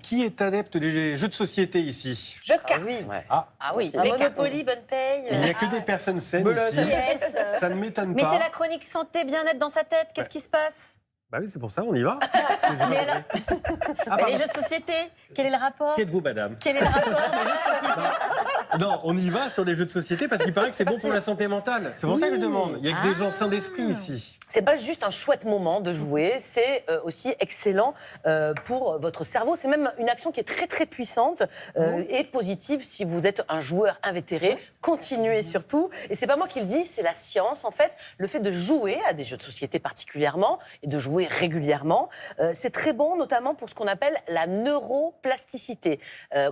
Qui est adepte des jeux de société ici? Jeu de cartes. Ah oui. Les cartes. Monopoly, bonne paye. Il n'y a que des personnes saines ici. Yes. Ça ne m'étonne Mais pas. c'est la chronique santé, bien-être dans sa tête. Qu'est-ce qui se passe? Bah oui, c'est pour ça, on y va. Mais alors- Ah, Mais pardon. les jeux de société, quel est le rapport? Qui êtes-vous, madame? Quel est le rapport des jeux de société? Non, on y va sur les jeux de société parce qu'il paraît que c'est bon pour la santé mentale. C'est pour ça que je demande. Il n'y a que des gens sains d'esprit ici. C'est pas juste un chouette moment de jouer, c'est aussi excellent pour votre cerveau. C'est même une action qui est très très puissante et positive si vous êtes un joueur invétéré. Continuez surtout. Et c'est pas moi qui le dis, c'est la science. En fait, le fait de jouer à des jeux de société particulièrement et de jouer régulièrement, c'est très bon, notamment pour ce qu'on appelle la neuroplasticité.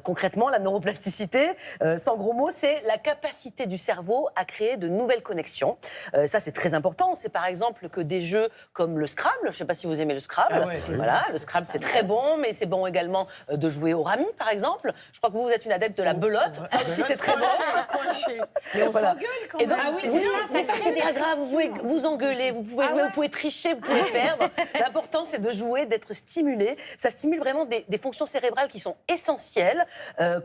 Concrètement, la neuroplasticité, sans gros mots, c'est la capacité du cerveau à créer de nouvelles connexions. Ça, c'est très important. C'est par exemple que des jeux comme le Scrabble, je ne sais pas si vous aimez le Scrabble. Ah ouais. Voilà, le Scrabble, c'est très bon, mais c'est bon également de jouer au rami, par exemple. Je crois que vous êtes une adepte de la belote. Ça aussi, c'est très bon. Mais on Voilà. s'engueule quand Et même. donc, Ah oui, oui, c'est mais ça, ça, c'est pas grave. Vous pouvez vous engueuler, vous pouvez jouer, vous pouvez tricher, vous pouvez perdre. L'important, c'est de jouer, d'être stimulé. Ça stimule vraiment des fonctions cérébrales qui sont essentielles,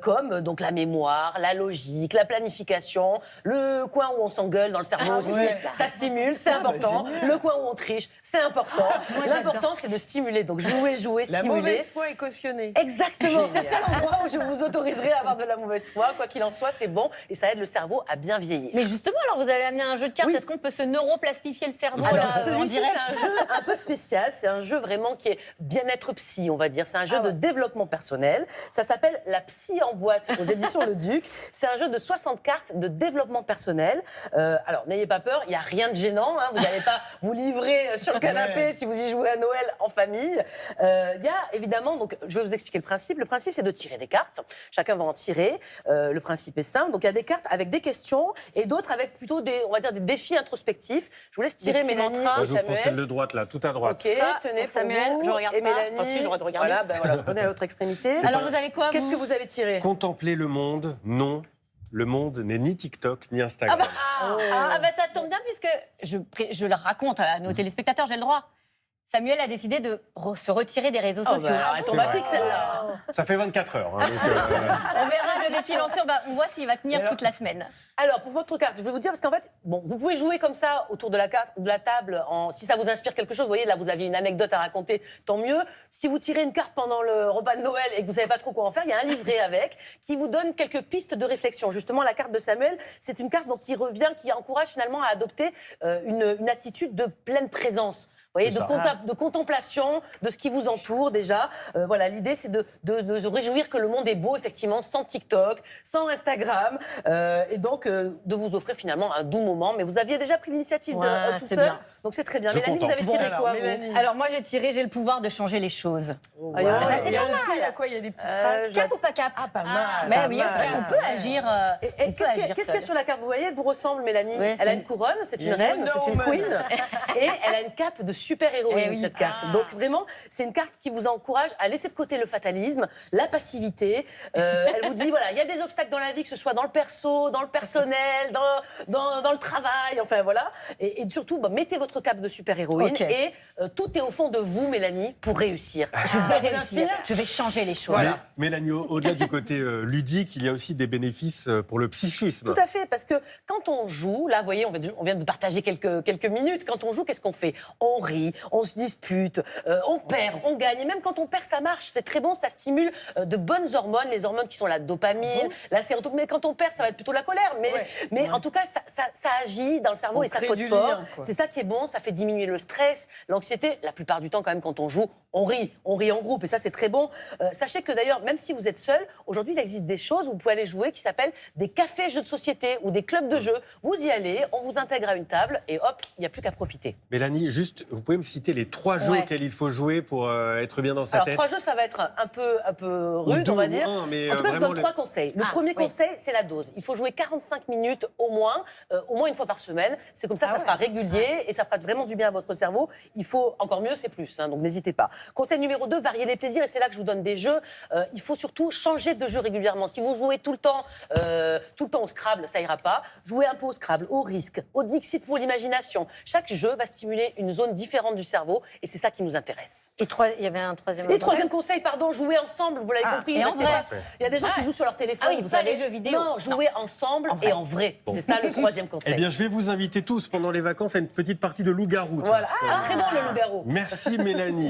comme donc la mémoire, la logique, la planification, le coin où on s'engueule dans le cerveau aussi. ouais. Ça stimule, c'est important. Le coin où on triche, c'est important. L'important, c'est de stimuler. Donc jouer, La stimuler. mauvaise foi est cautionnée. Exactement, c'est ça l'endroit où je vous autoriserai à avoir de la mauvaise foi. Quoi qu'il en soit, c'est bon et ça aide le cerveau à bien vieillir. Mais justement, alors vous avez amené un jeu de cartes. Oui. Est-ce qu'on peut se neuroplastifier le cerveau Alors là, en celui-ci, direct? c'est un jeu un peu spécial. C'est un jeu vraiment qui est bien-être psy, on va dire. C'est un jeu de développement personnel. Ça s'appelle La Psy en boîte aux éditions Le Duc. C'est un jeu de 60 cartes de développement personnel. Alors n'ayez pas peur, il n'y a rien de gênant. Hein. Vous n'allez pas vous livrer sur le canapé si vous y jouez à Noël en famille. Il y a évidemment, donc je vais vous expliquer le principe. Le principe, c'est de tirer des cartes. Chacun va en tirer. Le principe est simple. Donc il y a des cartes avec des questions et d'autres avec plutôt des, on va dire, des défis introspectifs. Je vous laisse tirer, petits Mélanie. mantras. Moi, je vous prends celle Samuel. de droite, là, tout à droite. Ok, Ça, tenez pour Samuel, pour vous. je regarde et pas. Mélanie. Enfin, si, j'ai le droit de regarder. Voilà, prenez à l'autre extrémité. Alors vous avez quoi, Qu'est-ce vous que vous avez tiré? Contempler le monde, non. Le monde n'est ni TikTok, ni Instagram. Ah bah ça tombe bien puisque je le raconte à nos téléspectateurs, j'ai le droit. Samuel a décidé de se retirer des réseaux sociaux. Elle tombe C'est à vrai. pic, celle-là. Ça fait 24 heures. hein, donc, On verra le défi lancé, on voit s'il va tenir toute la semaine. Alors, pour votre carte, je vais vous dire, parce qu'en fait, bon, vous pouvez jouer comme ça autour de la carte, de la table, si ça vous inspire quelque chose. Vous voyez, là, vous aviez une anecdote à raconter, tant mieux. Si vous tirez une carte pendant le repas de Noël et que vous ne savez pas trop quoi en faire, il y a un livret avec qui vous donne quelques pistes de réflexion. Justement, la carte de Samuel, c'est une carte donc, qui revient, qui encourage finalement à adopter une attitude de pleine présence. Vous voyez, C'est de contemplation de ce qui vous entoure déjà. Voilà, l'idée, c'est de se réjouir que le monde est beau, effectivement, sans TikTok, sans Instagram, et donc de vous offrir finalement un doux moment. Mais vous aviez déjà pris l'initiative Ouais, tout c'est seul, bien. donc c'est très bien. Je Mélanie, vous contente. avez tiré Alors, quoi, vous Mélanie. Alors moi j'ai le pouvoir de changer les choses. Ah, il y a- Ouais. Ça, c'est il y a pas aussi, mal. il y a quoi? Il y a des petites phrases. Cap ou pas cap? Ah, pas mal. Mais pas oui, mal. on peut agir. Et on peut qu'est-ce qu'il y a- agir qu'est-ce qu'il y a seul. sur la carte? Vous voyez, elle vous ressemble, Mélanie. Ouais, Elle a c'est- une couronne, c'est une Yeah, reine, Wonder c'est une Woman. queen. Et elle a une cape de super-héroïne, Eh oui. cette carte. Donc vraiment, c'est une carte qui vous encourage à laisser de côté le fatalisme, la passivité. Elle vous dit, voilà, il y a des obstacles dans la vie, que ce soit dans le perso, dans le personnel, dans le travail, enfin voilà. Et surtout, mettez votre cape de super-héroïne Ok. et tout est au fond de vous, Mélanie, pour réussir. Je vais Ça vous réussir, inspire? je vais changer les choses. Mais, Mélanie, au-delà du côté ludique, il y a aussi des bénéfices pour le psychisme. Tout à fait, parce que quand on joue, là, vous voyez, on vient de partager quelques minutes. Quand on joue, qu'est-ce qu'on fait? On rit, on se dispute, on perd, on gagne. Et même quand on perd, ça marche. C'est très bon, ça stimule de bonnes hormones, les hormones qui sont la dopamine, la sérotonine. Mais quand on perd, ça va être plutôt la colère. Mais en tout cas, ça agit dans le cerveau On et ça crée du phosphore. lien, quoi. C'est ça qui est bon, ça fait diminuer le stress, l'anxiété. La plupart du temps, quand même, quand on joue, on rit en groupe. Et ça, c'est très bon. Sachez que d'ailleurs, même si vous êtes seul, aujourd'hui, il existe des choses où vous pouvez aller jouer qui s'appellent des cafés jeux de société ou des clubs de jeux. Vous y allez, on vous intègre à une table et hop, il n'y a plus qu'à profiter. Mélanie, juste, vous pouvez me citer les 3 jeux Ouais. auxquels il faut jouer pour être bien dans sa Alors, tête? 3 jeux, ça va être un peu Ou rude, deux on va ou dire. un, mais En tout cas, je vraiment donne 3 conseils. Le Ah, premier oui. conseil, c'est la dose. Il faut jouer 45 minutes au moins une fois par semaine. C'est comme ça, ça sera régulier et ça fera vraiment du bien à votre cerveau. Il faut, encore mieux, c'est plus, hein, donc n'hésitez pas. Conseil numéro 2, varier les plaisirs, et c'est là que je vous donne des jeux. Il faut surtout changer de jeu régulièrement. Si vous jouez tout le temps au Scrabble, ça ira pas. Jouez un peu au Scrabble, au Risque, au Dixit pour l'imagination. Chaque jeu va stimuler une zone différente différentes du cerveau, et c'est ça qui nous intéresse. Et il y avait un troisième. Et troisième conseil, pardon, jouer ensemble, vous l'avez compris. et en restez vrai. pas- Il y a des gens qui jouent sur leur téléphone, Ah oui, vous pas savez. les jeux vidéo. Non, jouer ensemble et en vrai. C'est ça le troisième conseil. Eh bien, je vais vous inviter tous pendant les vacances à une petite partie de loup-garou. Voilà. tiens. Ah, très bon le loup-garou. Merci Mélanie.